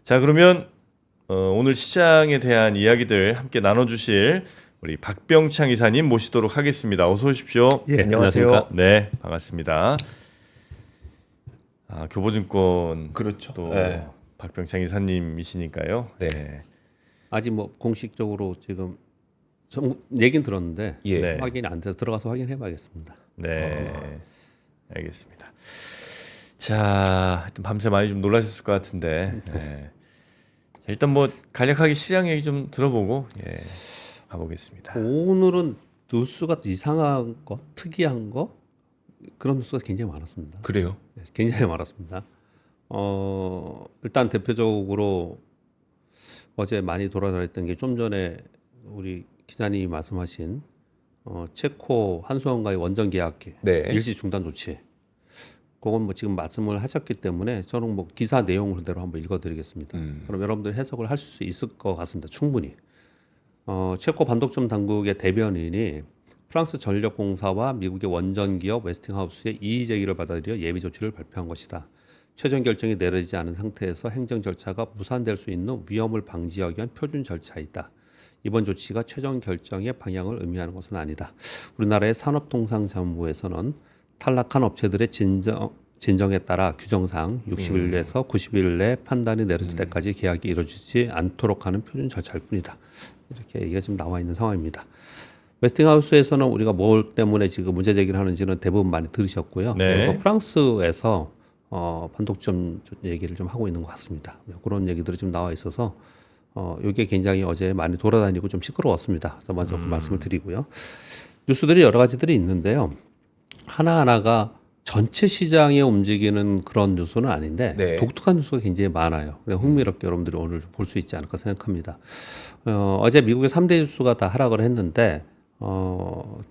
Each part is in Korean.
자, 그러면 오늘 시장에 대한 이야기들 함께 나눠주실 우리 박병창 이사님 모시도록 하겠습니다. 어서 오십시오. 예, 안녕하세요. 네, 반갑습니다. 교보증권 그렇죠. 또 네. 박병창 이사님이시니까요. 네. 아직 뭐 공식적으로 지금 얘긴 들었는데 예. 네. 확인이 안 돼서 들어가서 확인해봐야겠습니다. 네, 알겠습니다. 자, 하여튼 밤새 많이 좀 놀라셨을 것 같은데 네. 일단 뭐 간략하게 시장 얘기 좀 들어보고 가보겠습니다. 오늘은 뉴스가 이상한 거, 특이한 거 그런 뉴스가 굉장히 많았습니다. 그래요? 네, 굉장히 많았습니다. 일단 대표적으로 어제 많이 돌아다녔던 게 좀 전에 우리 기자님이 말씀하신 체코 한수원과의 원정 계약계 네. 일시 중단 조치. 그건 뭐 지금 말씀을 하셨기 때문에 저는 뭐 기사 내용 그대로 한번 읽어드리겠습니다. 그럼 여러분들 해석을 하실 수 있을 것 같습니다. 충분히. 체코 반독점 당국의 대변인이 프랑스 전력공사와 미국의 원전 기업 웨스팅하우스의 이의 제기를 받아들여 예비 조치를 발표한 것이다. 최종 결정이 내려지지 않은 상태에서 행정 절차가 무산될 수 있는 위험을 방지하기 위한 표준 절차이다. 이번 조치가 최종 결정의 방향을 의미하는 것은 아니다. 우리나라의 산업통상자원부에서는 탈락한 업체들의 진정에 따라 규정상 60일에서 90일 내 판단이 내려질 때까지 계약이 이루어지지 않도록 하는 표준 절차일 뿐이다. 이렇게 얘기가 지금 나와 있는 상황입니다. 웨스팅하우스에서는 우리가 뭘 때문에 지금 문제 제기를 하는지는 대부분 많이 들으셨고요. 네. 그리고 프랑스에서 반독점 얘기를 좀 하고 있는 것 같습니다. 그런 얘기들이 좀 나와 있어서 이게 굉장히 어제 많이 돌아다니고 좀 시끄러웠습니다. 그래서 먼저 그 말씀을 드리고요. 뉴스들이 여러 가지들이 있는데요. 하나하나가 전체 시장에 움직이는 그런 뉴스는 아닌데 네. 독특한 뉴스가 굉장히 많아요. 흥미롭게 여러분들이 오늘 볼 수 있지 않을까 생각합니다. 어제 미국의 3대 지수가 다 하락을 했는데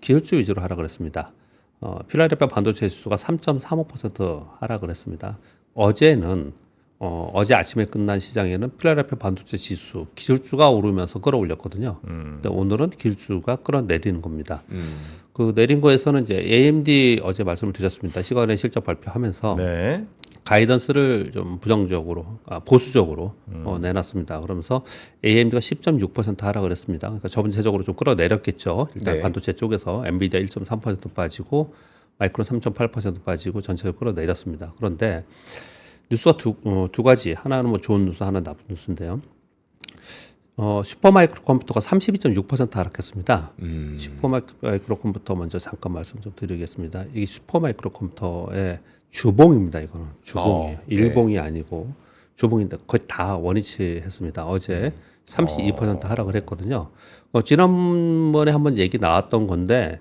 기술주 위주로 하락을 했습니다. 필라델피아 반도체 지수가 3.35% 하락을 했습니다. 어제는 어제 아침에 끝난 시장에는 필라델피아 반도체 지수 기술주가 오르면서 끌어올렸거든요. 근데 오늘은 기술주가 끌어내리는 겁니다. 그 내린 거에서는 이제 AMD 어제 말씀을 드렸습니다. 시간에 실적 발표하면서 네. 가이던스를 좀 부정적으로 보수적으로 내놨습니다. 그러면서 AMD가 10.6% 하락을 했습니다. 그러니까 저번체적으로 좀 끌어내렸겠죠. 일단 네. 반도체 쪽에서 엔비디아 1.3% 빠지고 마이크론 3.8% 빠지고 전체적으로 끌어내렸습니다. 그런데 뉴스가 두 가지. 하나는 뭐 좋은 뉴스, 하나는 나쁜 뉴스인데요. 슈퍼마이크로 컴퓨터가 32.6% 하락했습니다. 슈퍼마이크로 컴퓨터 먼저 잠깐 말씀 좀 드리겠습니다. 이게 슈퍼마이크로 컴퓨터의 주봉입니다. 이거는 주봉이에요. 네. 일봉이 아니고 주봉인데 거의 다 원위치했습니다. 어제 32% 하락을 했거든요. 지난번에 한번 얘기 나왔던 건데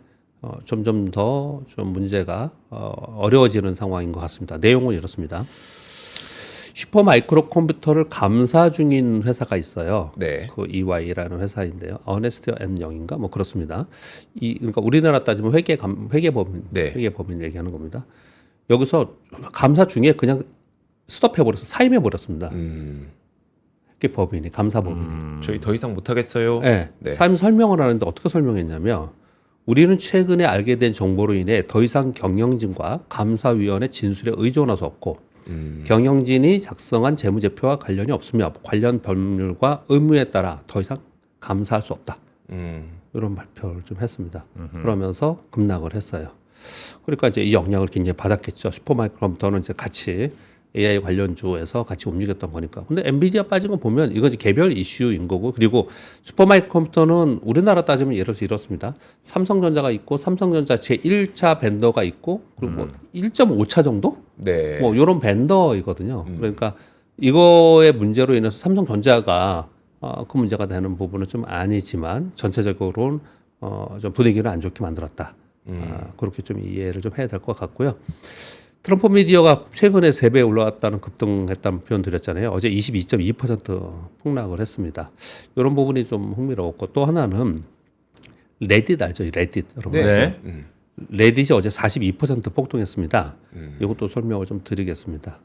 점점 더 좀 문제가 어려워지는 상황인 것 같습니다. 내용은 이렇습니다. 슈퍼마이크로 컴퓨터를 감사 중인 회사가 있어요. 네. 그 EY라는 회사인데요. 어네스트 앤 영인가 뭐 그렇습니다. 그러니까 우리나라 따지면 회계법인 네. 회계법인 얘기하는 겁니다. 여기서 감사 중에 그냥 스톱해버려서 사임해버렸습니다. 회계법인이 감사법인이. 저희 더 이상 못 하겠어요. 네. 네. 사임 설명을 하는데 어떻게 설명했냐면 우리는 최근에 알게 된 정보로 인해 더 이상 경영진과 감사위원회 진술에 의존할 수 없고 경영진이 작성한 재무제표와 관련이 없으며 관련 법률과 의무에 따라 더 이상 감사할 수 없다. 이런 발표를 좀 했습니다. 그러면서 급락을 했어요. 그러니까 이제 이 영향을 굉장히 받았겠죠. 슈퍼마이크로컴퓨터는 이제 같이 AI 관련주에서 같이 움직였던 거니까. 근데 엔비디아 빠진 거 보면 이거 이제 개별 이슈인 거고, 그리고 슈퍼마이크로컴퓨터는 우리나라 따지면 예를 들어서 이렇습니다. 삼성전자가 있고, 삼성전자 제1차 벤더가 있고, 그리고 뭐 1.5차 정도? 네. 뭐 이런 벤더이거든요. 그러니까 이거의 문제로 인해서 삼성전자가 그 문제가 되는 부분은 좀 아니지만 전체적으로는 좀 분위기를 안 좋게 만들었다. 그렇게 좀 이해를 좀 해야 될 것 같고요. 트럼프 미디어가 최근에 3배 올라왔다는 급등했다는 표현 드렸잖아요. 어제 22.2% 폭락을 했습니다. 이런 부분이 좀 흥미로웠고 또 하나는 레딧 알죠? 레딧 여러분. 네. 레딧이 어제 42% 폭등했습니다. 이것도 설명을 좀 드리겠습니다.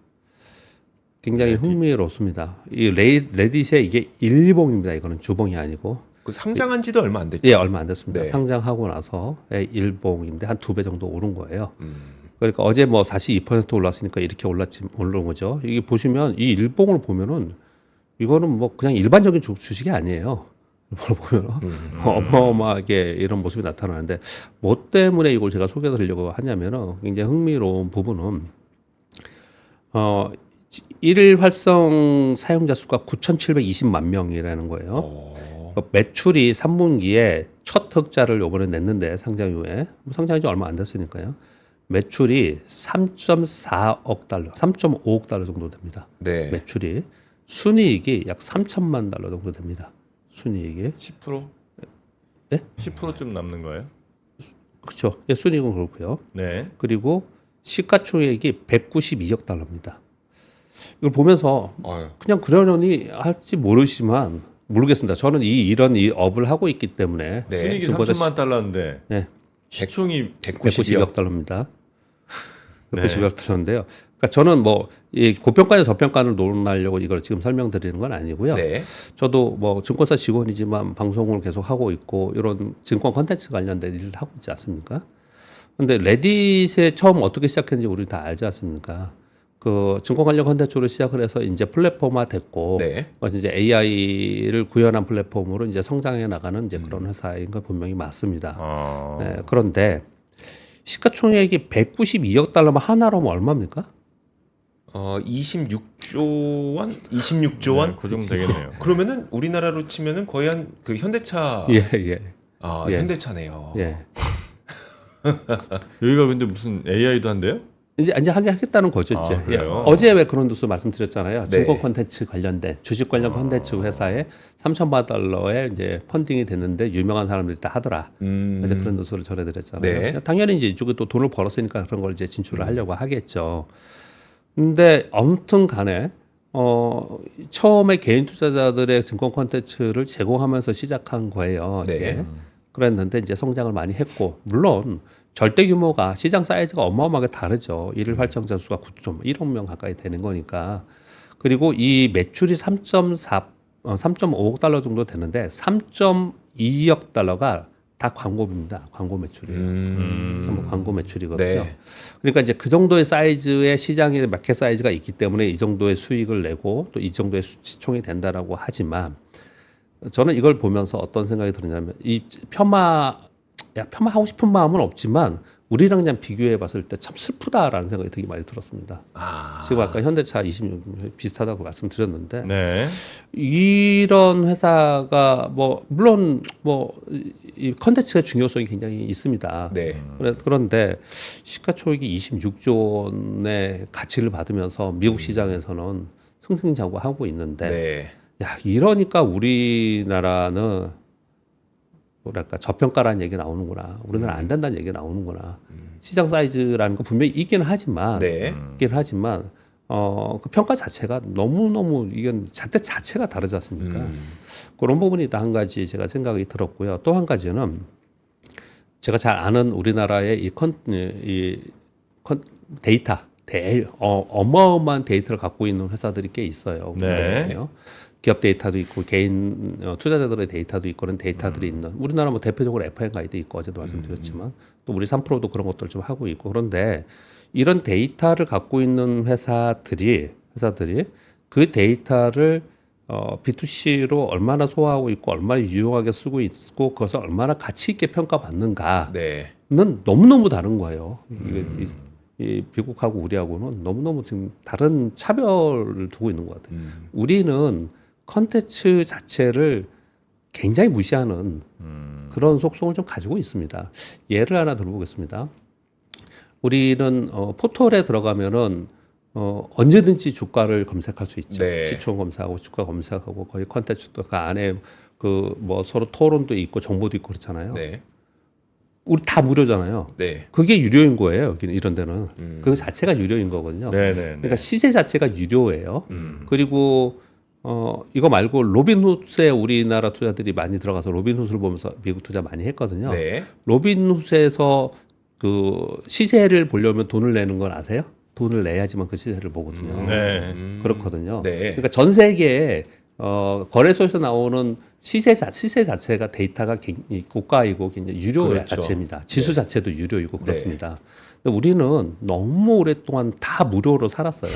굉장히 흥미롭습니다. 이 레딧의 이게 일봉입니다. 이거는 주봉이 아니고. 그 상장한 지도 얼마 안 됐죠. 예, 얼마 안 됐습니다. 네. 상장하고 나서의 일봉인데 한 2배 정도 오른 거예요. 그러니까 어제 뭐 42% 올랐으니까 이렇게 오른 거죠. 이게 보시면 이 일봉을 보면은 이거는 뭐 그냥 일반적인 주식이 아니에요. 보면 어마어마하게 이런 모습이 나타나는데 뭐 때문에 이걸 제가 소개해드리려고 하냐면은 굉장히 흥미로운 부분은 일일 활성 사용자 수가 9,720만 명이라는 거예요. 매출이 3분기에 첫 흑자를 요번에 냈는데 상장 이후에 상장이 얼마 안 됐으니까요. 매출이 3.4억 달러, 3.5억 달러 정도 됩니다. 네. 매출이 순이익이 약 3천만 달러 정도 됩니다. 순이익이 10%? 네? 10%좀 남는 거예요? 그렇죠. 예, 순이익은 그렇고요. 네. 그리고 시가총액이 192억 달러입니다. 이걸 보면서 아유. 그냥 그러려니 할지 모르겠습니다. 저는 이런 업을 하고 있기 때문에 네. 순이익이 지금보다 3천만 달러인데 네. 시총이 192억 달러입니다. 네. 192억 달러인데요. 그러니까 저는 뭐 이 고평가에 저평가를 논하려고 이걸 지금 설명드리는 건 아니고요. 네. 저도 뭐 증권사 직원이지만 방송을 계속 하고 있고 이런 증권 콘텐츠 관련된 일을 하고 있지 않습니까? 근데 레딧에 처음 어떻게 시작했는지 우리 다 알지 않습니까? 그 증권 관련 콘텐츠로 시작을 해서 이제 플랫폼화 됐고, 네. 그래서 이제 AI를 구현한 플랫폼으로 이제 성장해 나가는 이제 그런 회사인 건 분명히 맞습니다. 네, 그런데 시가총액이 192억 달러면 하나로 면 얼마입니까? 26조 원? 26조 원? 네, 그 정도 되겠네요. 그러면은 우리나라로 치면은 거의 한 그 현대차. 예, 예, 예. 현대차네요. 예. 여기가 근데 무슨 AI도 한대요? 이제 하겠다는 거죠. 이제. 아, 그래요? 어제 왜 그런 뉴스 말씀드렸잖아요. 네. 증권 콘텐츠 관련된 주식 관련 콘텐츠 회사에 3천만 달러의 이제 펀딩이 됐는데 유명한 사람들이 다 하더라. 그래서 그런 뉴스를 전해드렸잖아요. 네. 당연히 이제 이쪽에 또 돈을 벌었으니까 그런 걸 이제 진출을 하려고 하겠죠. 근데 아무튼 간에 처음에 개인 투자자들의 증권 콘텐츠를 제공하면서 시작한 거예요. 네. 이게. 그랬는데 이제 성장을 많이 했고 물론 절대 규모가 시장 사이즈가 어마어마하게 다르죠. 일일 활성자 수가 9.1억 명 가까이 되는 거니까. 그리고 이 매출이 3.5억 달러 정도 되는데 3.2억 달러가 다 광고입니다. 광고 매출이에요. 전부 광고 매출이거든요. 네. 그러니까 이제 그 정도의 사이즈의 시장의 마켓 사이즈가 있기 때문에 이 정도의 수익을 내고 또 이 정도의 시총이 된다라고 하지만 저는 이걸 보면서 어떤 생각이 드느냐면 이 폄하하고 싶은 마음은 없지만 우리랑 그냥 비교해 봤을 때 참 슬프다라는 생각이 되게 많이 들었습니다. 지금 아까 현대차 26 비슷하다고 말씀드렸는데 네. 이런 회사가 뭐 물론 뭐 이 컨텐츠의 중요성이 굉장히 있습니다. 네. 그런데 시가총액이 26조 원의 가치를 받으면서 미국 시장에서는 승승장구하고 있는데 네. 야 이러니까 우리나라는 뭐랄까 저평가라는 얘기 나오는구나. 우리나라 안 된다는 얘기 나오는구나. 시장 사이즈라는 거 분명히 있긴 하지만 네. 그 평가 자체가 너무너무 이건 자체가 다르지 않습니까? 그런 부분이 다 한 가지 제가 생각이 들었고요. 또 한 가지는 제가 잘 아는 우리나라의 데이터, 어마어마한 데이터를 갖고 있는 회사들이 꽤 있어요. 네. 기업 데이터도 있고 개인 투자자들의 데이터도 있고 그런 데이터들이 있는 우리나라 뭐 대표적으로 FN가이도 있고 어제도 말씀드렸지만 또 우리 3프로도 그런 것들을 좀 하고 있고 그런데 이런 데이터를 갖고 있는 회사들이 그 데이터를 B2C로 얼마나 소화하고 있고 얼마나 유용하게 쓰고 있고 그것을 얼마나 가치 있게 평가받는가는 네. 너무너무 다른 거예요. 이 미국하고 우리하고는 너무너무 지금 다른 차별을 두고 있는 것 같아요. 우리는 컨텐츠 자체를 굉장히 무시하는 그런 속성을 좀 가지고 있습니다. 예를 하나 들어보겠습니다. 우리는 포털에 들어가면은 언제든지 주가를 검색할 수 있죠. 네. 시총 검사하고 주가 검색하고 거의 컨텐츠도 그 안에 그 뭐 서로 토론도 있고 정보도 있고 그렇잖아요. 네. 우리 다 무료잖아요. 네. 그게 유료인 거예요. 여기는 이런 데는 그 자체가 유료인 거거든요. 네네. 그러니까 시세 자체가 유료예요. 그리고 이거 말고 로빈훗에 우리나라 투자들이 많이 들어가서 로빈훗을 보면서 미국 투자 많이 했거든요. 네. 로빈훗에서 그 시세를 보려면 돈을 내는 건 아세요? 돈을 내야지만 그 시세를 보거든요. 네. 그렇거든요. 네. 그러니까 전 세계에 거래소에서 나오는 시세 자체가 데이터가 고가이고 굉장히 유료 그렇죠. 자체입니다. 지수 자체도 유료이고 그렇습니다. 근데 우리는 너무 오랫동안 다 무료로 살았어요.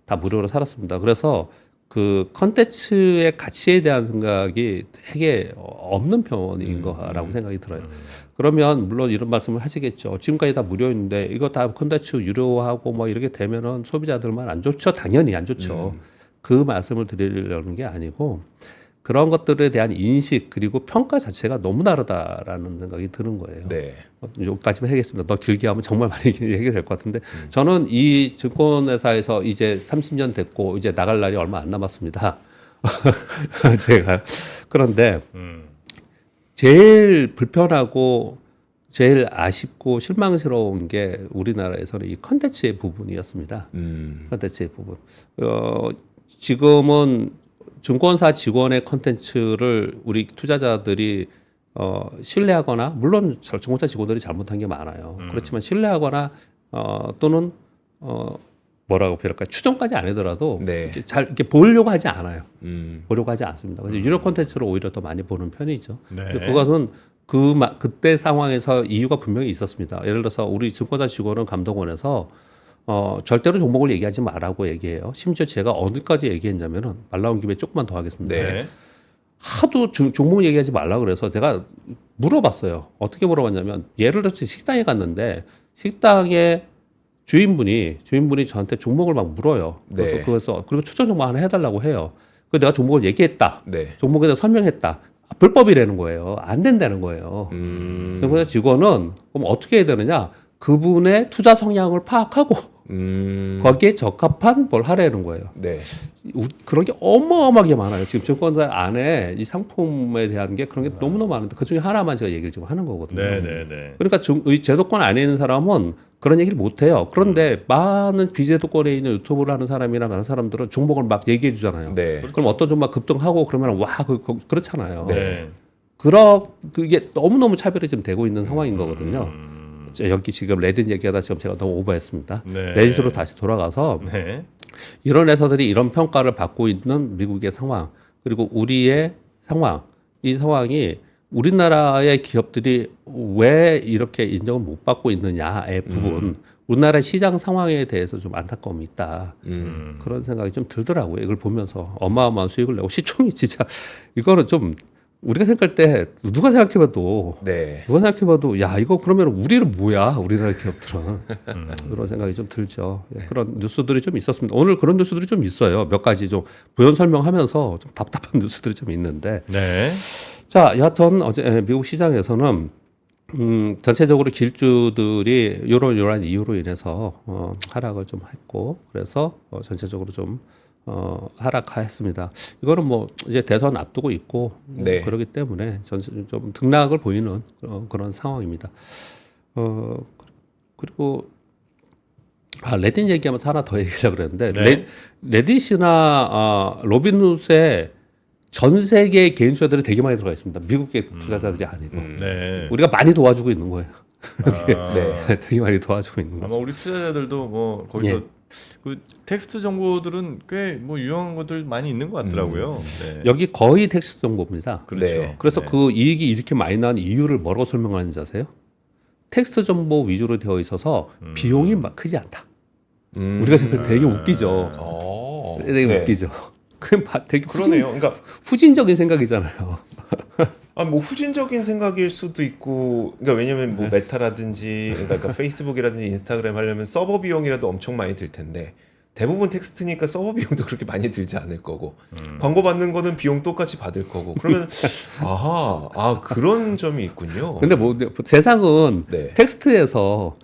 다 무료로 살았습니다. 그래서 그 컨텐츠의 가치에 대한 생각이 되게 없는 편인 거라고 생각이 들어요. 그러면 물론 이런 말씀을 하시겠죠. 지금까지 다 무료인데 이거 다 컨텐츠 유료하고 뭐 이렇게 되면은 소비자들만 안 좋죠. 당연히 안 좋죠. 그 말씀을 드리려는 게 아니고 그런 것들에 대한 인식 그리고 평가 자체가 너무 다르다라는 생각이 드는 거예요. 네. 여기까지만 하겠습니다. 더 길게 하면 정말 많이 얘기가 될 것 같은데 저는 이 증권회사에서 이제 30년 됐고 이제 나갈 날이 얼마 안 남았습니다. 제가 그런데 제일 불편하고 제일 아쉽고 실망스러운 게 우리나라에서는 이 컨텐츠의 부분이었습니다. 컨텐츠의 부분. 지금은 증권사 직원의 컨텐츠를 우리 투자자들이 신뢰하거나 물론 증권사 직원들이 잘못한 게 많아요. 그렇지만 신뢰하거나 또는 뭐라고 표현할까요? 추정까지 안 하더라도 네. 이렇게 잘 이렇게 보려고 하지 않아요. 보려고 하지 않습니다. 그래서 유료 콘텐츠를 오히려 더 많이 보는 편이죠. 네. 근데 그것은 그때 상황에서 이유가 분명히 있었습니다. 예를 들어서 우리 증권사 직원은 감독원에서 절대로 종목을 얘기하지 말라고 얘기해요. 심지어 제가 어디까지 얘기했냐면은 말 나온 김에 조금만 더 하겠습니다. 네. 하도 종목 얘기하지 말라 그래서 제가 물어봤어요. 어떻게 물어봤냐면 예를 들어서 식당에 갔는데 식당에 주인분이 저한테 종목을 막 물어요. 그래서 네. 그리고 추천 종목 하나 해달라고 해요. 그 내가 종목을 얘기했다. 네. 종목에 대해서 설명했다. 불법이라는 거예요. 안 된다는 거예요. 그래서 직원은 그럼 어떻게 해야 되느냐? 그분의 투자 성향을 파악하고 거기에 적합한 뭘 하라는 거예요. 네. 그런 게 어마어마하게 많아요. 지금 증권사 안에 이 상품에 대한 게 그런 게 너무너무 많은데 그 중에 하나만 제가 얘기를 지금 하는 거거든요. 네, 네, 네. 그러니까 이 제도권 안에 있는 사람은 그런 얘기를 못 해요. 그런데 많은 비제도권에 있는 유튜브를 하는 사람이나 많은 사람들은 종목을 막 얘기해 주잖아요. 네. 그럼 어떤 종목 급등하고 그러면 와, 그렇잖아요. 네. 그게 너무너무 차별이 지금 되고 있는 상황인 거거든요. 여기 지금 레딧 얘기하다 지금 제가 너무 오버했습니다. 네. 레딧으로 다시 돌아가서 네. 이런 회사들이 이런 평가를 받고 있는 미국의 상황 그리고 우리의 상황 이 상황이 우리나라의 기업들이 왜 이렇게 인정을 못 받고 있느냐의 부분 우리나라 시장 상황에 대해서 좀 안타까움이 있다 그런 생각이 좀 들더라고요. 이걸 보면서 어마어마한 수익을 내고 시총이 진짜 이거는 좀 우리가 생각할 때 누가 생각해봐도 네. 야 이거 그러면 우리는 뭐야 우리나라 기업들은 그런 생각이 좀 들죠. 예, 그런 뉴스들이 좀 있었습니다. 오늘 그런 뉴스들이 좀 있어요. 몇 가지 좀 부연 설명하면서 좀 답답한 뉴스들이 좀 있는데 네. 자 여하튼 어제 미국 시장에서는 전체적으로 길주들이 이러한 이유로 인해서 하락을 좀 했고 그래서 전체적으로 좀 하락했습니다. 이거는 뭐 이제 대선 앞두고 있고 네. 그렇기 때문에 좀 등락을 보이는 그런 상황입니다. 그리고 레딧 얘기하면서 하나 더 얘기하려고 그랬는데 네. 레딧이나 로빈훗에 전 세계 개인 투자들이 되게 많이 들어가 있습니다. 미국의 투자자들이 아니고 네. 우리가 많이 도와주고 있는 거예요. 네. 되게 많이 도와주고 있는 거죠. 아마 우리 투자자들도 뭐 거기서 예. 그 텍스트 정보들은 꽤 뭐 유용한 것들 많이 있는 것 같더라고요. 네. 여기 거의 텍스트 정보입니다. 그렇죠. 네. 그래서 네. 그 이익이 이렇게 많이 나는 이유를 뭐라고 설명하는지 아세요? 텍스트 정보 위주로 되어 있어서 비용이 막 크지 않다. 우리가 생각할 때 되게 웃기죠. 되게 네. 웃기죠. 그냥 되게 그러네요. 그러니까 후진적인 생각이잖아요. 뭐 후진적인 생각일 수도 있고, 그러니까 왜냐면 뭐 메타라든지, 그러니까 페이스북이라든지 인스타그램 하려면 서버 비용이라도 엄청 많이 들 텐데 대부분 텍스트니까 서버 비용도 그렇게 많이 들지 않을 거고 광고 받는 거는 비용 똑같이 받을 거고 그러면 그런 점이 있군요. 근데 뭐 세상은 네. 텍스트에서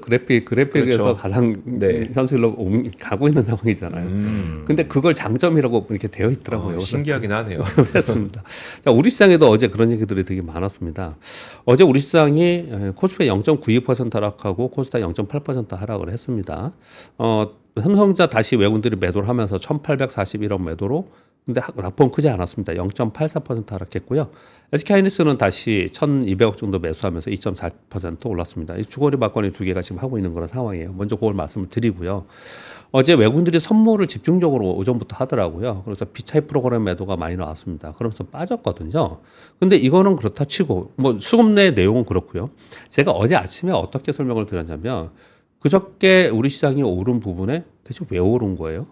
그래픽에서 그렇죠. 가장 네. 현실로 가고 있는 상황이잖아요. 근데 그걸 장점이라고 이렇게 되어 있더라고요. 신기하긴 하네요. 그렇습니다. 자, 우리 시장에도 어제 그런 얘기들이 되게 많았습니다. 어제 우리 시장이 코스피 0.92% 하락하고 코스닥 0.8% 하락을 했습니다. 삼성전자 다시 외국인들이 매도를 하면서 1,841억 매도로 근데 낙폭은 크지 않았습니다. 0.84% 하락했고요. SK하이닉스는 다시 1,200억 정도 매수하면서 2.4% 올랐습니다. 이 주거리 박건이 두 개가 지금 하고 있는 그런 상황이에요. 먼저 그걸 말씀을 드리고요. 어제 외국인들이 선물을 집중적으로 오전부터 하더라고요. 그래서 비차익 프로그램 매도가 많이 나왔습니다. 그러면서 빠졌거든요. 근데 이거는 그렇다 치고 뭐 수급 내 내용은 그렇고요. 제가 어제 아침에 어떻게 설명을 드렸냐면 그저께 우리 시장이 오른 부분에 대체 왜 오른 거예요?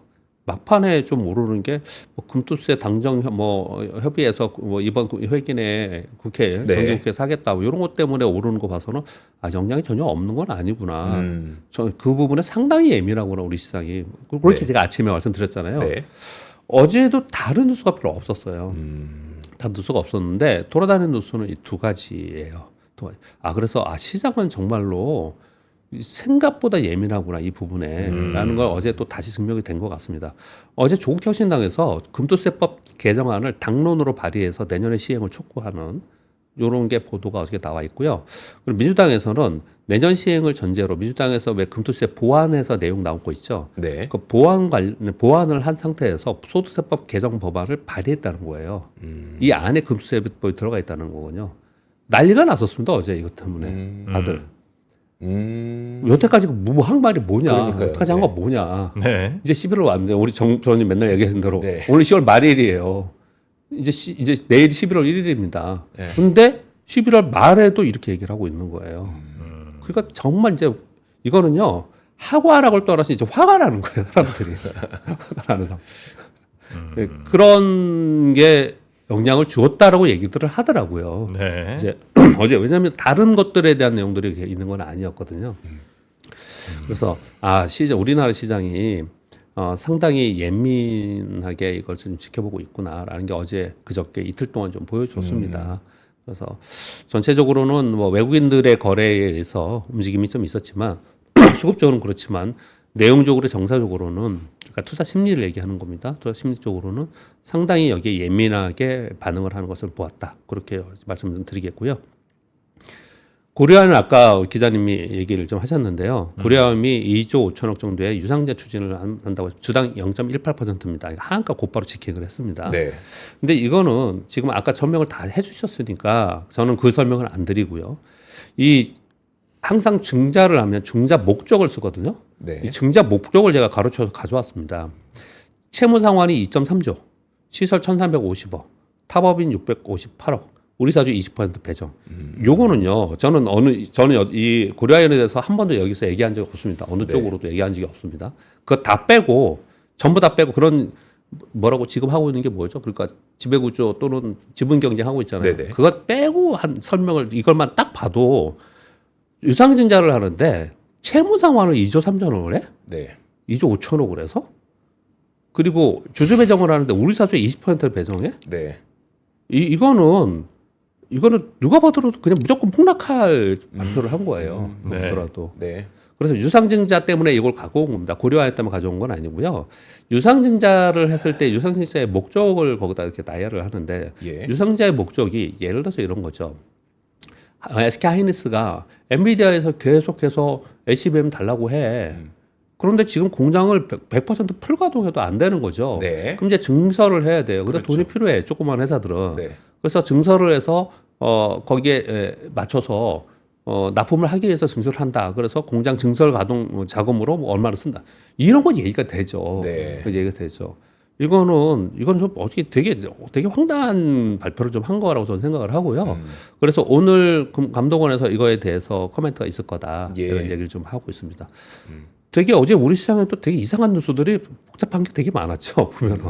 막판에 좀 오르는 게 뭐 금투세 당정 협의해서 뭐 이번 회기내 국회 네. 정기국회 사겠다 뭐 이런 것 때문에 오르는 거 봐서는 영향이 전혀 없는 건 아니구나. 저 그 부분에 상당히 예민하구나 우리 시장이. 그렇게 네. 제가 아침에 말씀드렸잖아요. 네. 어제도 다른 뉴스가 별로 없었어요. 다른 뉴스가 없었는데 돌아다니는 뉴스는 이 두 가지예요. 그래서 시장은 정말로 생각보다 예민하구나 이 부분에 라는 걸 어제 또 다시 증명이 된 것 같습니다. 어제 조국혁신당에서 금투세법 개정안을 당론으로 발의해서 내년에 시행을 촉구하는 이런 게 보도가 어저께 나와 있고요. 그리고 민주당에서는 내년 시행을 전제로 민주당에서 왜 금투세 보완해서 내용 나온 거 있죠. 네. 그 보완을 한 상태에서 소득세법 개정 법안을 발의했다는 거예요. 이 안에 금투세법이 들어가 있다는 거군요. 난리가 났었습니다 어제 이것 때문에 다들. 여태까지 한 말이 뭐냐? 그러니까요. 여태까지 한 거 뭐냐? 네. 이제 11월 왔는데 우리 정 의원님 맨날 얘기하는 대로 네. 오늘 10월 말일이에요. 이제 내일이 11월 1일입니다. 네. 근데 11월 말에도 이렇게 얘기를 하고 있는 거예요. 그러니까 정말 이제 이거는요 하고 안 하고를 떠나서 이제 화가 나는 거예요 사람들이. 화가 나는 상황. 네, 그런 게 영향을 주었다라고 얘기들을 하더라고요. 네. 이제 어제 왜냐하면 다른 것들에 대한 내용들이 있는 건 아니었거든요. 그래서 우리나라 시장이 상당히 예민하게 이걸 좀 지켜보고 있구나라는 게 어제 그저께 이틀 동안 좀 보여줬습니다. 그래서 전체적으로는 뭐 외국인들의 거래에 의해서 움직임이 좀 있었지만 수급적으로는 그렇지만 내용적으로 정사적으로는 그러니까 투자 심리를 얘기하는 겁니다. 투자 심리 쪽으로는 상당히 여기에 예민하게 반응을 하는 것을 보았다. 그렇게 말씀 좀 드리겠고요. 고려아연 아까 기자님이 얘기를 좀 하셨는데요. 고려아연이 2조 5천억 정도의 유상증자 추진을 한다고 해서 주당 0.18%입니다. 하한가 곧바로 직행을 했습니다. 네. 근데 이거는 지금 아까 설명을 다 해주셨으니까 저는 그 설명을 안 드리고요. 항상 증자를 하면 증자 목적을 쓰거든요. 네. 이 증자 목적을 제가 가로쳐서 가져왔습니다. 채무 상환이 2.3조, 시설 1,350억, 타법인 658억, 우리 사주 20% 배정. 요거는요. 저는 이 고려아연에 대해서 한 번도 여기서 얘기한 적이 없습니다. 어느 쪽으로도 얘기한 적이 없습니다. 그거 다 빼고 전부 다 빼고 그런 뭐라고 지금 하고 있는 게 뭐죠? 그러니까 지배구조 또는 지분 경쟁하고 있잖아요. 네네. 그거 빼고 한 설명을 이걸만 딱 봐도 유상증자를 하는데 채무 상환을 2조 3천억을 해? 네. 2조 5천억을 해서? 그리고 주주 배정을 하는데 우리 사주의 20%를 배정해? 네. 이거는 누가 봐도 그냥 무조건 폭락할 발표를 한 거예요. 네. 보더라도. 네. 그래서 유상증자 때문에 이걸 갖고 온 겁니다. 고려아연 때문에 가져온 건 아니고요. 유상증자를 했을 때 유상증자의 목적을 거기다 이렇게 나열을 하는데 예. 유상증자의 목적이 예를 들어서 이런 거죠. SK하이닉스가 엔비디아에서 계속해서 HBM 달라고 해. 그런데 지금 공장을 100% 풀가동해도 안 되는 거죠. 네. 그럼 이제 증설을 해야 돼요. 근데 그렇죠. 돈이 필요해. 조그만 회사들은. 네. 그래서 증설을 해서 거기에 맞춰서 납품을 하기 위해서 증설을 한다. 그래서 공장 증설 가동 자금으로 뭐 얼마를 쓴다. 이런 건 얘기가 되죠. 네. 얘기가 되죠. 이건 좀 어떻게 되게 황당한 발표를 좀 한 거라고 저는 생각을 하고요. 그래서 오늘 감독원에서 이거에 대해서 코멘트가 있을 거다. 예. 이런 얘기를 좀 하고 있습니다. 되게 어제 우리 시장에 또 되게 이상한 뉴스들이 복잡한 게 되게 많았죠. 보면은.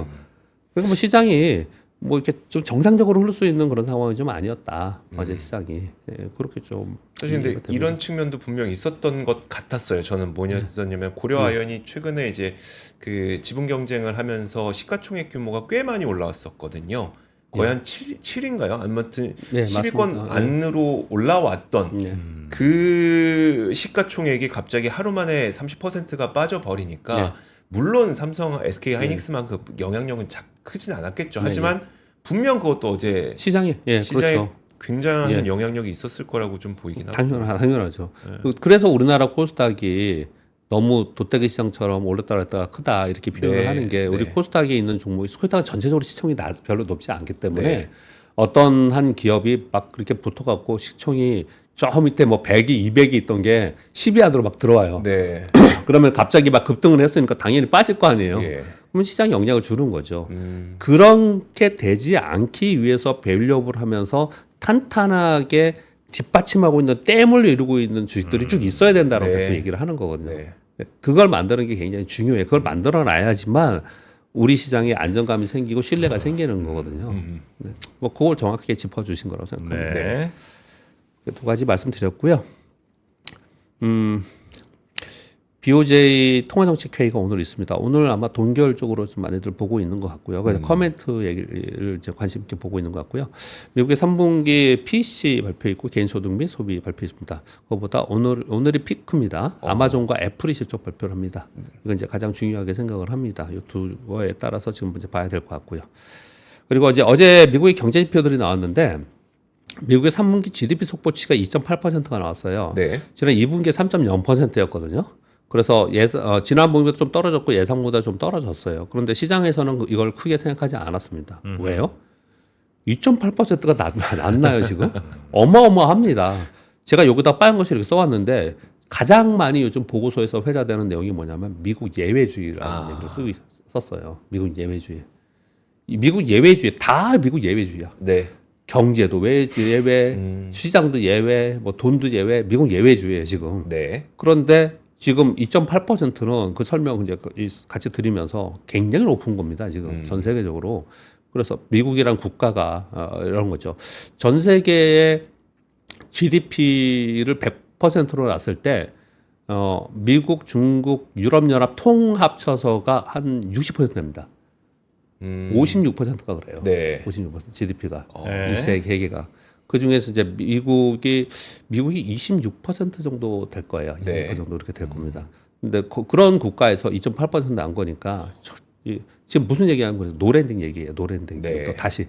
그러니까 뭐 시장이 뭐 이렇게 좀 정상적으로 흐를 수 있는 그런 상황이 좀 아니었다. 어제 시장이. 예, 그렇게 좀. 사실 근데 이해가 됩니다. 이런 측면도 분명 있었던 것 같았어요. 저는 뭐였었냐면 고려아연이 최근에 이제 그 지분 경쟁을 하면서 시가총액 규모가 꽤 많이 올라왔었거든요. 거의 한 7인가요? 아무튼 네, 10위권 맞습니다. 안으로 올라왔던 네. 그 시가총액이 갑자기 하루 만에 30%가 빠져버리니까 네. 물론 삼성, SK 하이닉스만큼 영향력은 크진 않았겠죠. 네, 하지만 분명 그것도 어제 시장에 시장에 그렇죠. 굉장한 예. 영향력이 있었을 거라고 좀 보이긴 합니다. 당연하죠. 네. 그래서 우리나라 코스닥이 너무 돗대기 시장처럼 올랐다 갔다가 크다 이렇게 표현을 네, 하는 게 우리 네. 코스닥에 있는 종목이 코스닥은 전체적으로 시총이 별로 높지 않기 때문에 네. 어떤 한 기업이 막 그렇게 붙어갖고 시총이 저 밑에 뭐 100이 200이 있던 게 10위 안으로 막 들어와요. 네. 그러면 갑자기 막 급등을 했으니까 당연히 빠질 거 아니에요. 예. 그러면 시장에 영향을 주는 거죠. 그렇게 되지 않기 위해서 밸류업을 하면서 탄탄하게 뒷받침하고 있는 댐을 이루고 있는 주식들이 쭉 있어야 된다고 네. 자꾸 얘기를 하는 거거든요. 네. 그걸 만드는 게 굉장히 중요해요. 그걸 만들어놔야지만 우리 시장에 안정감이 생기고 신뢰가 생기는 거거든요. 네. 뭐 그걸 정확하게 짚어주신 거라고 생각합니다. 네. 두 가지 말씀드렸고요. BOJ 통화정책회의가 오늘 있습니다. 오늘 아마 동결적으로 좀 많이들 보고 있는 것 같고요. 그래서 커멘트 얘기를 이제 관심 있게 보고 있는 것 같고요. 미국의 3분기 PC 발표 있고 개인소득 및 소비 발표 있습니다. 그거보다 오늘이 피크입니다. 아마존과 애플이 실적 발표를 합니다. 이건 이제 가장 중요하게 생각을 합니다. 이 두 거에 따라서 지금 이제 봐야 될 것 같고요. 그리고 이제 어제 미국의 경제 지표들이 나왔는데 미국의 3분기 GDP 속보치가 2.8%가 나왔어요. 네. 지난 2분기에 3.0%였거든요. 그래서 지난 분기보다 좀 떨어졌고 예상보다 좀 떨어졌어요. 그런데 시장에서는 이걸 크게 생각하지 않았습니다. 왜요? 2.8%가 낮나요 지금? 어마어마합니다. 제가 여기다 빨간 것을 이렇게 써왔는데 가장 많이 요즘 보고서에서 회자되는 내용이 뭐냐면 미국 예외주의라는 얘기를 썼어요. 미국 예외주의. 미국 예외주의 다 미국 예외주의야. 네. 경제도 예외, 시장도 예외, 뭐 돈도 예외, 미국 예외주의예요 지금. 네. 그런데 지금 2.8%는 그 설명 이제 같이 드리면서 굉장히 높은 겁니다. 지금 전 세계적으로. 그래서 미국이란 국가가 이런 거죠. 전 세계의 GDP를 100%로 놨을 때 미국, 중국, 유럽연합 통 합쳐서가 한 60% 됩니다. 56%가 그래요. 네. 56% GDP가 네. 이 세 개가. 그 중에서 이제 미국이 26% 정도 될 거예요. 26% 네. 정도 이렇게 될 겁니다. 근데 그런 국가에서 2.8% 난 거니까 지금 무슨 얘기하는 거예요? 노랜딩 얘기예요. 노랜딩. 네. 또 다시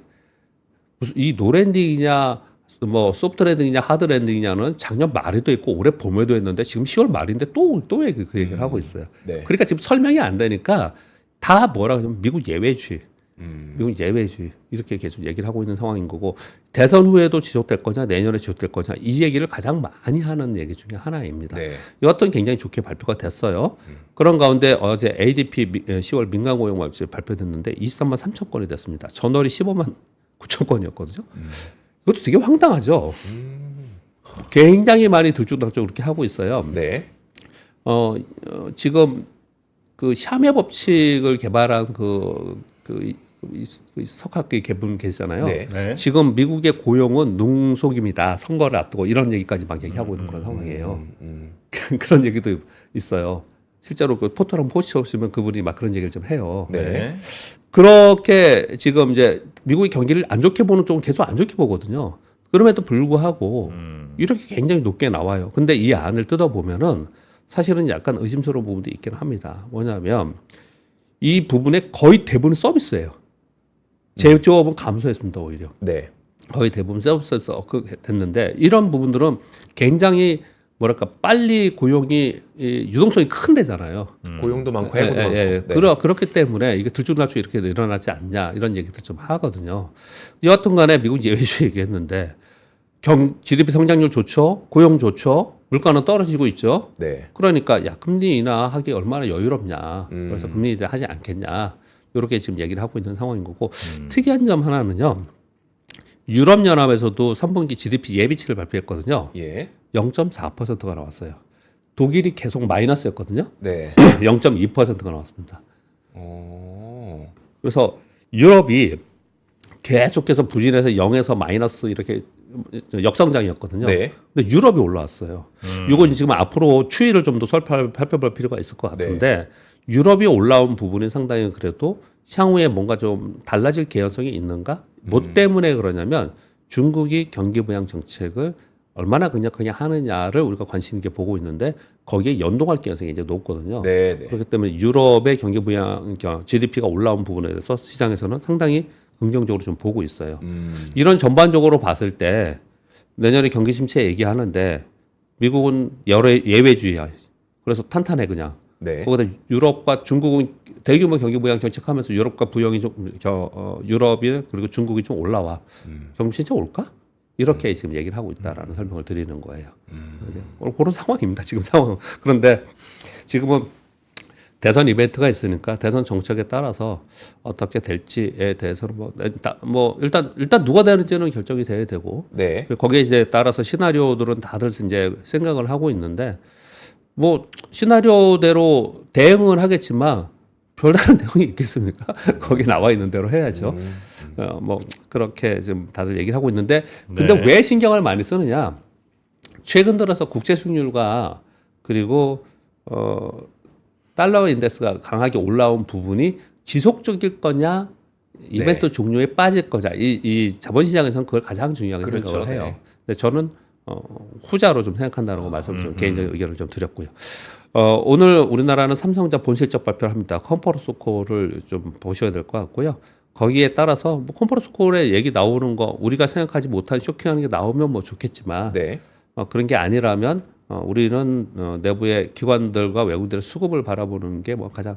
무슨 이 노랜딩이냐 뭐 소프트랜딩이냐 하드랜딩이냐는 작년 말에도 있고 올해 봄에도 했는데 지금 10월 말인데 또 그 얘기를 하고 있어요. 네. 그러니까 지금 설명이 안 되니까 다 뭐라 그러냐면 미국 예외주의. 미국 예외주의 이렇게 계속 얘기를 하고 있는 상황인 거고 대선 후에도 지속될 거냐 내년에 지속될 거냐 이 얘기를 가장 많이 하는 얘기 중에 하나입니다. 네. 이것도 굉장히 좋게 발표가 됐어요. 그런 가운데 어제 ADP 10월 민간 고용 발표 발표됐는데 23만 3천 건이 됐습니다. 전월이 15만 9천 건이었거든요. 이것도 되게 황당하죠. 굉장히 많이 들쭉날쭉 그렇게 하고 있어요. 네. 지금 그 샤메 법칙을 개발한 이 석학기 개분 계시잖아요. 네. 네. 지금 미국의 고용은 농속입니다. 선거를 앞두고 이런 얘기까지 막 얘기하고 있는 그런 상황이에요. 그런 얘기도 있어요. 실제로 그 포토랑 포스터 보시면 그분이 막 그런 얘기를 좀 해요. 네. 그렇게 지금 이제 미국의 경기를 안 좋게 보는 쪽은 계속 안 좋게 보거든요. 그럼에도 불구하고 이렇게 굉장히 높게 나와요. 근데 이 안을 뜯어보면은 사실은 약간 의심스러운 부분도 있긴 합니다. 뭐냐면 이 부분의 거의 대부분 서비스예요. 제조업은 감소했습니다, 오히려. 네. 거의 대부분 서비스에서 됐는데 이런 부분들은 굉장히 뭐랄까 빨리 고용이 유동성이 큰 데잖아요. 고용도 많고 해고도 많고. 네. 그렇기 때문에 이게 들쭉날쭉 이렇게 일어나지 않냐 이런 얘기들 좀 하거든요. 여하튼 간에 미국 예외주의 얘기했는데 GDP 성장률 좋죠. 고용 좋죠. 물가는 떨어지고 있죠. 네. 그러니까 야 금리 인하하기 얼마나 여유롭냐. 그래서 금리 인하 하지 않겠냐. 이렇게 지금 얘기를 하고 있는 상황인 거고 특이한 점 하나는요. 유럽연합에서도 3분기 GDP 예비치를 발표했거든요. 예. 0.4%가 나왔어요. 독일이 계속 마이너스였거든요. 네. 0.2%가 나왔습니다. 그래서 유럽이 계속해서 부진해서 0에서 마이너스 이렇게 역성장이었거든요. 네. 근데 유럽이 올라왔어요. 이건 지금 앞으로 추이를 좀 더 살펴볼 필요가 있을 것 같은데 유럽이 올라온 부분이 상당히 그래도 향후에 뭔가 좀 달라질 개연성이 있는가? 뭐 때문에 그러냐면 중국이 경기 부양 정책을 얼마나 그냥 하느냐를 우리가 관심 있게 보고 있는데 거기에 연동할 개연성이 이제 높거든요. 네. 네. 그렇기 때문에 유럽의 경기 부양 GDP가 올라온 부분에 대해서 시장에서는 상당히 긍정적으로 좀 보고 있어요. 이런 전반적으로 봤을 때 내년에 경기 침체 얘기하는데 미국은 여러 예외주의야. 그래서 탄탄해 그냥. 네. 거기다 유럽과 중국은 대규모 경기 부양 정책하면서 유럽과 부양이 좀 유럽이 그리고 중국이 좀 올라와. 경기 침체 올까? 이렇게 지금 얘기를 하고 있다라는 설명을 드리는 거예요. 그런 상황입니다. 지금 상황. 그런데 지금은 대선 이벤트가 있으니까 대선 정책에 따라서 어떻게 될지에 대해서는 일단 누가 되는지는 결정이 돼야 되고 네. 거기에 이제 따라서 시나리오들은 다들 이제 생각을 하고 있는데 뭐 시나리오대로 대응을 하겠지만 별다른 내용이 있겠습니까? 거기 나와 있는 대로 해야죠. 뭐 그렇게 지금 다들 얘기를 하고 있는데 근데 네. 왜 신경을 많이 쓰느냐? 최근 들어서 국제 수익률과 그리고 달러 인덱스가 강하게 올라온 부분이 지속적일 거냐, 이벤트 종료에 빠질 거냐, 이 자본시장에서는 그걸 가장 중요하게 그렇죠. 생각을 해요. 네. 근데 저는 후자로 좀 생각한다는 거 말씀을 좀 개인적인 의견을 좀 드렸고요. 오늘 우리나라는 삼성전자 본실적 발표를 합니다. 컨퍼런스 콜을 좀 보셔야 될 것 같고요. 거기에 따라서 뭐 컨퍼런스 콜에 얘기 나오는 거 우리가 생각하지 못한 쇼킹하는 게 나오면 뭐 좋겠지만 네. 그런 게 아니라면 우리는 내부의 기관들과 외국인들의 수급을 바라보는 게 뭐 가장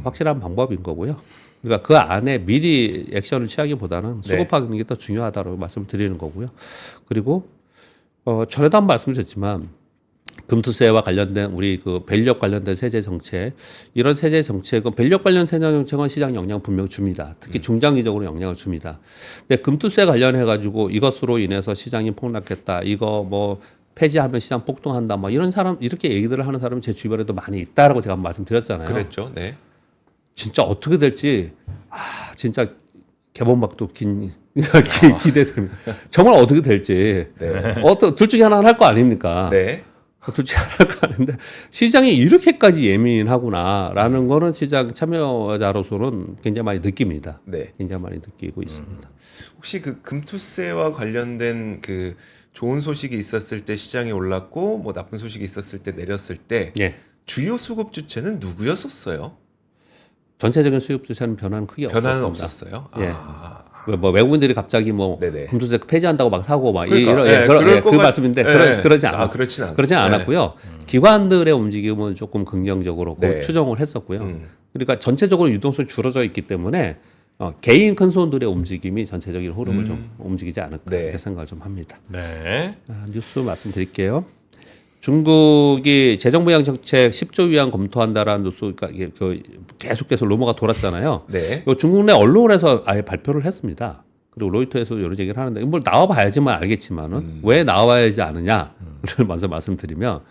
확실한 방법인 거고요. 그러니까 그 안에 미리 액션을 취하기보다는 수급하는 게 더 중요하다고 말씀을 드리는 거고요. 그리고 전에도 한번 말씀드렸지만 금투세와 관련된 우리 그 밸류업 관련된 세제 정책 이런 세제 정책은 밸류업 관련 세제 정책은 시장 영향 분명 줍니다. 특히 중장기적으로 영향을 줍니다. 근데 금투세 관련해 가지고 이것으로 인해서 시장이 폭락했다. 이거 뭐 폐지하면 시장 폭등한다. 뭐 이런 사람 이렇게 얘기들을 하는 사람이 제 주변에도 많이 있다라고 제가 말씀드렸잖아요. 그랬죠. 네. 진짜 어떻게 될지 진짜 개봉박도 기대됩니다. 정말 어떻게 될지 둘 중에 하나는 할 거 아닙니까? 네. 둘 중에 하나는 할 거 아닌데 시장이 이렇게까지 예민하구나라는 거는 시장 참여자로서는 굉장히 많이 느낍니다. 네. 굉장히 많이 느끼고 있습니다. 혹시 그 금투세와 관련된 그 좋은 소식이 있었을 때 시장에 올랐고 뭐 나쁜 소식이 있었을 때 내렸을 때 예. 주요 수급 주체는 누구였었어요? 전체적인 수급 주체는 변화는 크게 변화는 없었습니다. 없었어요. 예. 아. 뭐 외국인들이 갑자기 뭐 네네. 금투세 폐지한다고 막 사고 막 그러니까, 이런 예, 그럴 그 것 말씀인데 예. 그러지 않았어요. 그렇진 않고. 그러지 않았고요. 기관들의 움직임은 조금 긍정적으로 네. 추정을 했었고요. 그러니까 전체적으로 유동성이 줄어져 있기 때문에 개인 큰 손들의 움직임이 전체적인 흐름을 좀 움직이지 않을까 네. 이렇게 생각을 좀 합니다. 네. 뉴스 말씀드릴게요. 중국이 재정부양 정책 10조 위안 검토한다라는 뉴스가 이게 계속해서 루머가 돌았잖아요. 네. 요 중국 내 언론에서 아예 발표를 했습니다. 그리고 로이터에서도 여러 얘기를 하는데 뭘 나와봐야지만 알겠지만은 왜 나와야지 않느냐를 먼저 말씀드리면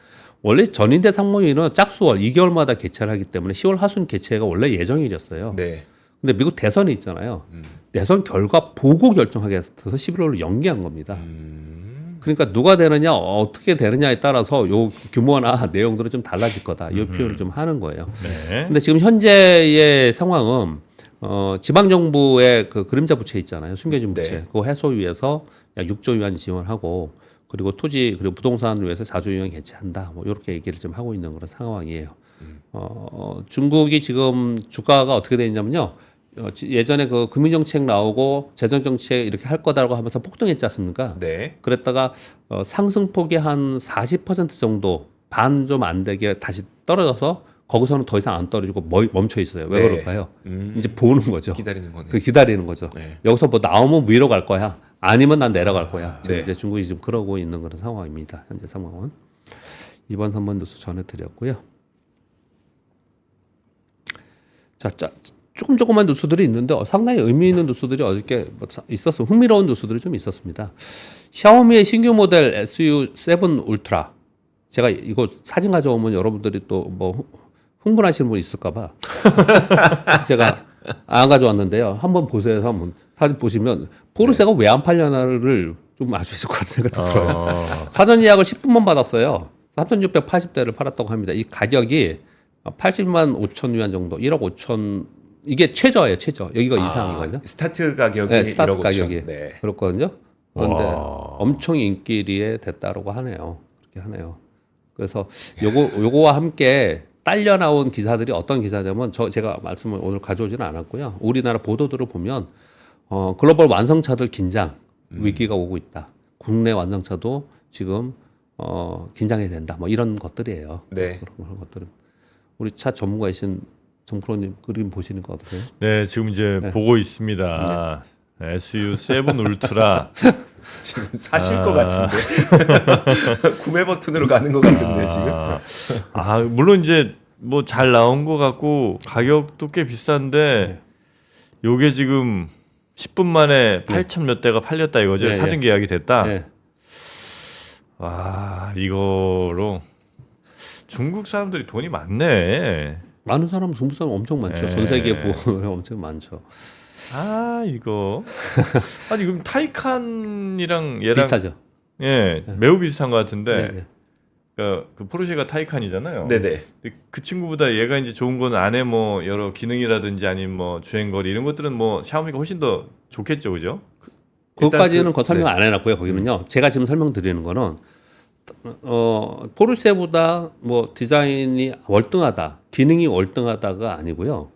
원래 전인대 상무위는 짝수월 2개월마다 개최를 하기 때문에 10월 하순 개최가 원래 예정일이었어요. 네. 근데 미국 대선이 있잖아요. 대선 결과 보고 결정하게 해서 11월로 연기한 겁니다. 그러니까 누가 되느냐 어떻게 되느냐에 따라서 요 규모나 내용들은 좀 달라질 거다. 이 표현을 좀 하는 거예요. 네. 근데 지금 현재의 상황은 지방 정부의 그 그림자 부채 있잖아요. 숨겨진 부채. 네. 그거 해소 위해서 약 6조 위안 지원하고 그리고 토지 그리고 부동산을 위해서 4조 위안 개최한다. 뭐 이렇게 얘기를 좀 하고 있는 그런 상황이에요. 중국이 지금 주가가 어떻게 되어 있냐면요. 예전에 그 금융정책 나오고 재정정책 이렇게 할 거다라고 하면서 폭등했지 않습니까? 네. 그랬다가 상승폭이 한 40% 정도 반 좀 안 되게 다시 떨어져서 거기서는 더 이상 안 떨어지고 멈춰 있어요. 왜 네. 그럴까요? 이제 보는 거죠. 기다리는 거네. 기다리는 거죠. 네. 여기서 뭐 나오면 위로 갈 거야. 아니면 난 내려갈 거야. 지금 네. 이제 중국이 지금 그러고 있는 그런 상황입니다. 현재 상황은. 2번, 3번 뉴스 전해드렸고요. 자, 조금만 뉴스들이 있는데 상당히 의미 있는 뉴스들이 어저께 있었어요. 흥미로운 뉴스들이 좀 있었습니다. 샤오미의 신규 모델 SU7 울트라. 제가 이거 사진 가져오면 여러분들이 또 뭐 흥분하시는 분 있을까봐 제가 안 가져왔는데요. 한번 보세요. 한번 사진 보시면 포르쉐가 왜 안 팔려나를 좀 알 수 있을 것 같은 생각도 들어요. 사전 예약을 10분만 받았어요. 3,680대를 팔았다고 합니다. 이 가격이 80만 5천 위안 정도, 1억 5천 이게 최저예요, 최저. 여기가 이상이거든요. 스타트 가격이 네, 스타트 1억 5천. 가격이 네. 그렇거든요. 그런데 와. 엄청 인기리에 됐다라고 하네요. 그렇게 하네요. 그래서 요거와 함께 딸려 나온 기사들이 어떤 기사냐면 제가 말씀을 오늘 가져오지는 않았고요. 우리나라 보도들을 보면 글로벌 완성차들 긴장 위기가 오고 있다. 국내 완성차도 지금 긴장해야 된다. 뭐 이런 것들이에요. 네. 그런 것들은 우리 차 전문가이신 정프로님 그림 보시는 거 어떠세요? 네, 지금 이제 보고 있습니다. SU7 울트라. 지금 사실 것 같은데 구매 버튼으로 가는 것 같은데 지금. 물론 이제 뭐 잘 나온 것 같고 가격도 꽤 비싼데 요게 지금 10분 만에 8천 몇 대가 팔렸다 이거죠. 네, 사전 계약이 됐다. 네. 와, 이거로 중국 사람들이 돈이 많네. 많은 사람 중국 사람 엄청 많죠. 네. 전 세계 보면 엄청 많죠. 아 이거 아니 그럼 타이칸이랑 얘랑 비슷하죠. 예 매우 비슷한 것 같은데 네. 그 포르쉐가 타이칸이잖아요. 네네. 그 친구보다 얘가 이제 좋은 건 안에 뭐 여러 기능이라든지 아니면 뭐 주행거리 이런 것들은 뭐 샤오미가 훨씬 더 좋겠죠, 그죠? 그것까지는 일단 설명 안 해놨고요. 거기는요. 제가 지금 설명드리는 거는 포르쉐보다 뭐 디자인이 월등하다, 기능이 월등하다가 아니고요.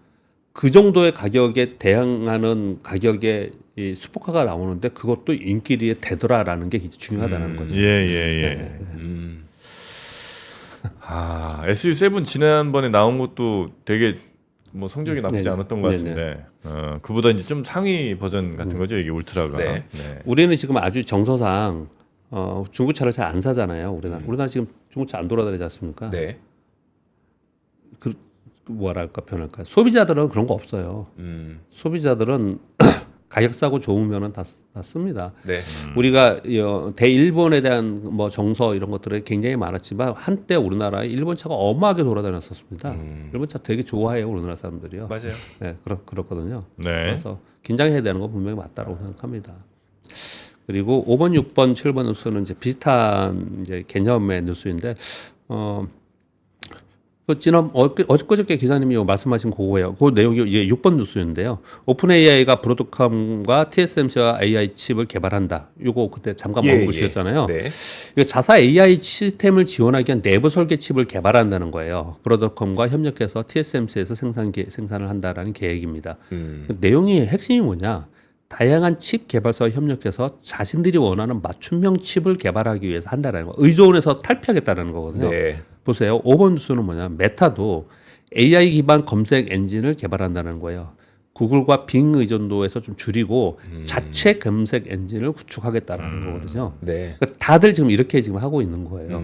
그 정도의 가격에 대항하는 가격의 이 슈퍼카가 나오는데 그것도 인기리에 되더라라는 게 중요하다는 거죠. 예예예. 아 SU7 지난번에 나온 것도 되게 뭐 성적이 나쁘지 네네. 않았던 것 네네. 같은데 그보다 이제 좀 상위 버전 같은 거죠, 이게 울트라가. 네. 네. 우리는 지금 아주 정서상 중고차를 잘 안 사잖아요. 우리나라 지금 중고차 안 돌아다니지 않습니까? 네. 그 뭐랄까 표현할까 소비자들은 그런 거 없어요. 소비자들은 가격 싸고 좋으면은 다 씁니다. 네. 우리가 대일본에 대한 뭐 정서 이런 것들이 굉장히 많았지만 한때 우리나라에 일본 차가 어마하게 돌아다녔었습니다. 일본 차 되게 좋아해요, 우리나라 사람들이요. 맞아요. 네, 그렇거든요. 네. 그래서 긴장해야 되는 건 분명히 맞다고 생각합니다. 그리고 5번, 6번, 7번 뉴스는 이제 비슷한 이제 개념의 뉴스인데 어저께 기자님이 말씀하신 그거예요. 그 내용이 이게 6번 뉴스인데요. 오픈 AI가 브로드컴과 TSMC와 AI 칩을 개발한다. 이거 그때 잠깐 언급하셨잖아요. 네. 이거 자사 AI 시스템을 지원하기 위한 내부 설계 칩을 개발한다는 거예요. 브로드컴과 협력해서 TSMC에서 생산을 한다라는 계획입니다. 내용이 핵심이 뭐냐? 다양한 칩 개발사와 협력해서 자신들이 원하는 맞춤형 칩을 개발하기 위해서 한다라는 거. 의존해서 탈피하겠다는 거거든요. 네. 보세요. 5번 뉴스는 뭐냐? 메타도 AI 기반 검색 엔진을 개발한다는 거예요. 구글과 빙 의존도에서 좀 줄이고 자체 검색 엔진을 구축하겠다라는 거거든요. 네. 그러니까 다들 지금 이렇게 지금 하고 있는 거예요.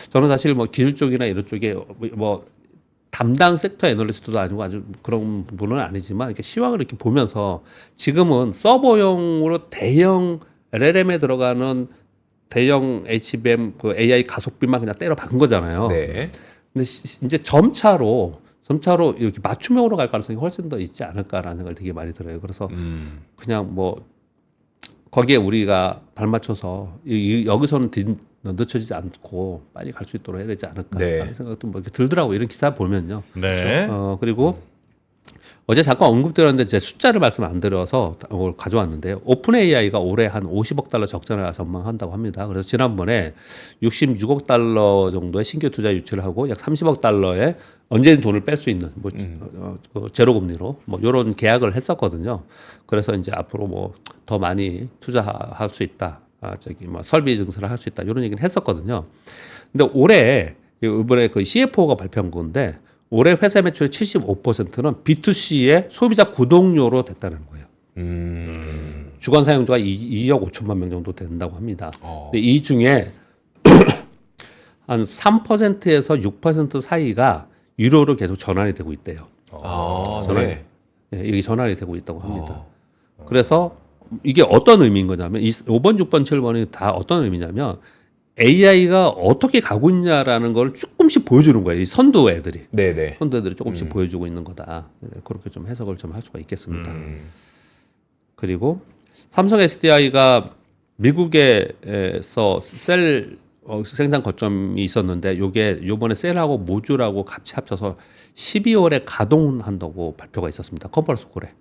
저는 사실 뭐 기술 쪽이나 이런 쪽에 뭐 담당 섹터 애널리스트도 아니고 아주 그런 분은 아니지만 이렇게 시황을 이렇게 보면서 지금은 서버용으로 대형 LLM에 들어가는 대형 HBM 그 AI 가속비만 그냥 때려 박은 거잖아요. 네. 근데 이제 점차로 이렇게 맞춤형으로 갈 가능성이 훨씬 더 있지 않을까라는 생각이 되게 많이 들어요. 그래서 그냥 뭐 거기에 우리가 발맞춰서 여기서는 늦춰지지 않고 빨리 갈 수 있도록 해야 되지 않을까 네. 하는 생각도 뭐 이렇게 들더라고 이런 기사 보면요. 네. 그리고 어제 잠깐 언급드렸는데 제 숫자를 말씀 안 드려서 이걸 가져왔는데요. 오픈 AI가 올해 한 50억 달러 적자를 전망한다고 합니다. 그래서 지난번에 66억 달러 정도의 신규 투자 유치를 하고 약 30억 달러의 언제든 돈을 뺄 수 있는 뭐 제로 금리로 뭐 이런 계약을 했었거든요. 그래서 이제 앞으로 뭐 더 많이 투자할 수 있다. 뭐 설비 증설을 할 수 있다. 이런 얘기는 했었거든요. 근데 올해 이번에 그 CFO가 발표한 건데 올해 회사 매출의 75%는 B2C의 소비자 구독료로 됐다는 거예요. 주간 사용자가 2억 5천만 명 정도 된다고 합니다. 근데 이 중에 한 3%에서 6% 사이가 유료로 계속 전환이 되고 있대요. 네. 네, 이게 전환이 되고 있다고 합니다. 그래서 이게 어떤 의미인 거냐면 이 5번, 6번, 7번이 다 어떤 의미냐면 AI가 어떻게 가고 있냐라는 걸 조금씩 보여주는 거예요. 이 선두 애들이. 네네. 선두 애들이 조금씩 보여주고 있는 거다. 네, 그렇게 좀 해석을 좀 할 수가 있겠습니다. 그리고 삼성 SDI가 미국에서 셀 생산 거점이 있었는데 요게 요번에 셀하고 모듈하고 같이 합쳐서 12월에 가동한다고 발표가 있었습니다. 컨퍼런스 콜에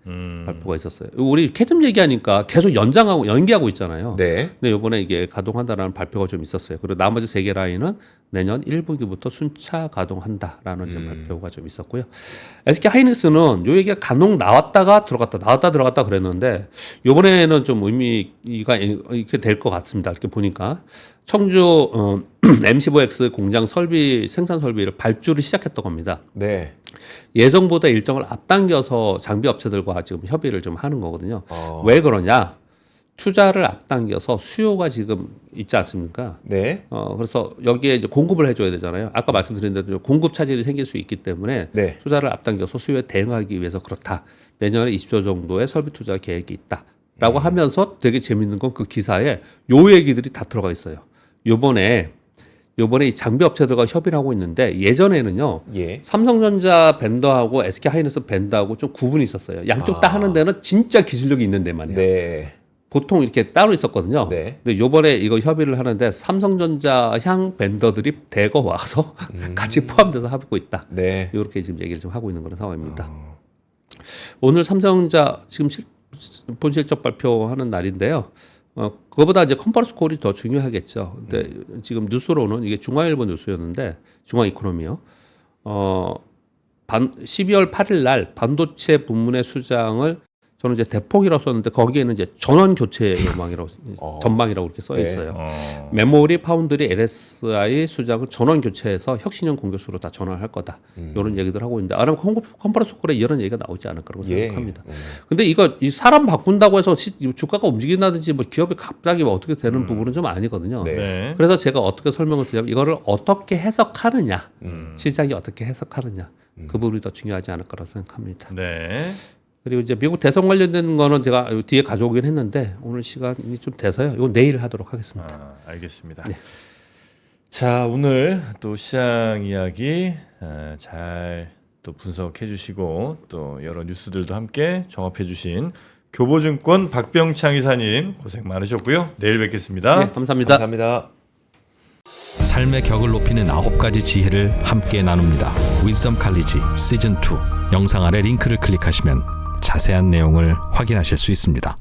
발표가 있었어요. 우리 캐즘 얘기하니까 계속 연기하고 있잖아요. 네. 근데 요번에 이게 가동한다라는 발표가 좀 있었어요. 그리고 나머지 3개 라인은 내년 1분기부터 순차 가동한다라는 좀 발표가 좀 있었고요. SK 하이닉스는 요 얘기가 간혹 나왔다 들어갔다 그랬는데 요번에는 좀 의미가 이렇게 될 것 같습니다. 이렇게 보니까 청주 M15X 공장 생산 설비를 발주를 시작했던 겁니다. 네. 예정보다 일정을 앞당겨서 장비 업체들과 지금 협의를 좀 하는 거거든요. 왜 그러냐? 투자를 앞당겨서 수요가 지금 있지 않습니까? 네. 그래서 여기에 이제 공급을 해줘야 되잖아요. 아까 말씀드린 대로 공급 차질이 생길 수 있기 때문에 네. 투자를 앞당겨서 수요에 대응하기 위해서 그렇다. 내년에 20조 정도의 설비 투자 계획이 있다라고 하면서 되게 재밌는 건 그 기사에 요 얘기들이 다 들어가 있어요. 요번에 요번에 이 장비 업체들과 협의를 하고 있는데 예전에는요. 예. 삼성전자 벤더하고 SK하이닉스 벤더하고 좀 구분이 있었어요. 양쪽 다 하는 데는 진짜 기술력이 있는 데만이에요. 네. 보통 이렇게 따로 있었거든요. 네. 근데 요번에 이거 협의를 하는데 삼성전자 향 벤더들이 대거 와서 같이 포함돼서 하고 있다. 네. 이렇게 지금 얘기를 좀 하고 있는 그런 상황입니다. 오늘 삼성전자 지금 본실적 발표하는 날인데요. 그거보다 이제 컨퍼런스 콜이 더 중요하겠죠. 근데 지금 뉴스로는 이게 중앙일보 뉴스였는데 중앙이코노미요. 12월 8일 날 반도체 부문의 수장을 저는 이제 대폭이라고 썼는데 거기에는 이제 전원 교체 전망이라고 이렇게 써 있어요. 메모리, 파운드리, LSI 수장을 전원 교체해서 혁신형 공격수로 다 전환할 거다. 이런 얘기들 하고 있는데 아마 컨퍼런스 콜에 이런 얘기가 나오지 않을 거라고 생각합니다. 근데 이 사람 바꾼다고 해서 주가가 움직인다든지 뭐 기업이 갑자기 뭐 어떻게 되는 부분은 좀 아니거든요. 네. 그래서 제가 어떻게 설명을 드리냐면 이거를 어떻게 해석하느냐, 시장이 어떻게 해석하느냐 그 부분이 더 중요하지 않을 거라고 생각합니다. 네. 그리고 이제 미국 대선 관련된 거는 제가 뒤에 가져오긴 했는데 오늘 시간이 좀 돼서요. 이건 내일 하도록 하겠습니다. 알겠습니다. 네. 자, 오늘 또 시장 이야기 잘 또 분석해 주시고 또 여러 뉴스들도 함께 종합해 주신 교보증권 박병창 이사님 고생 많으셨고요. 내일 뵙겠습니다. 네, 감사합니다. 감사합니다. 삶의 격을 높이는 9가지 지혜를 함께 나눕니다. 위즈덤 칼리지 시즌 2 영상 아래 링크를 클릭하시면 자세한 내용을 확인하실 수 있습니다.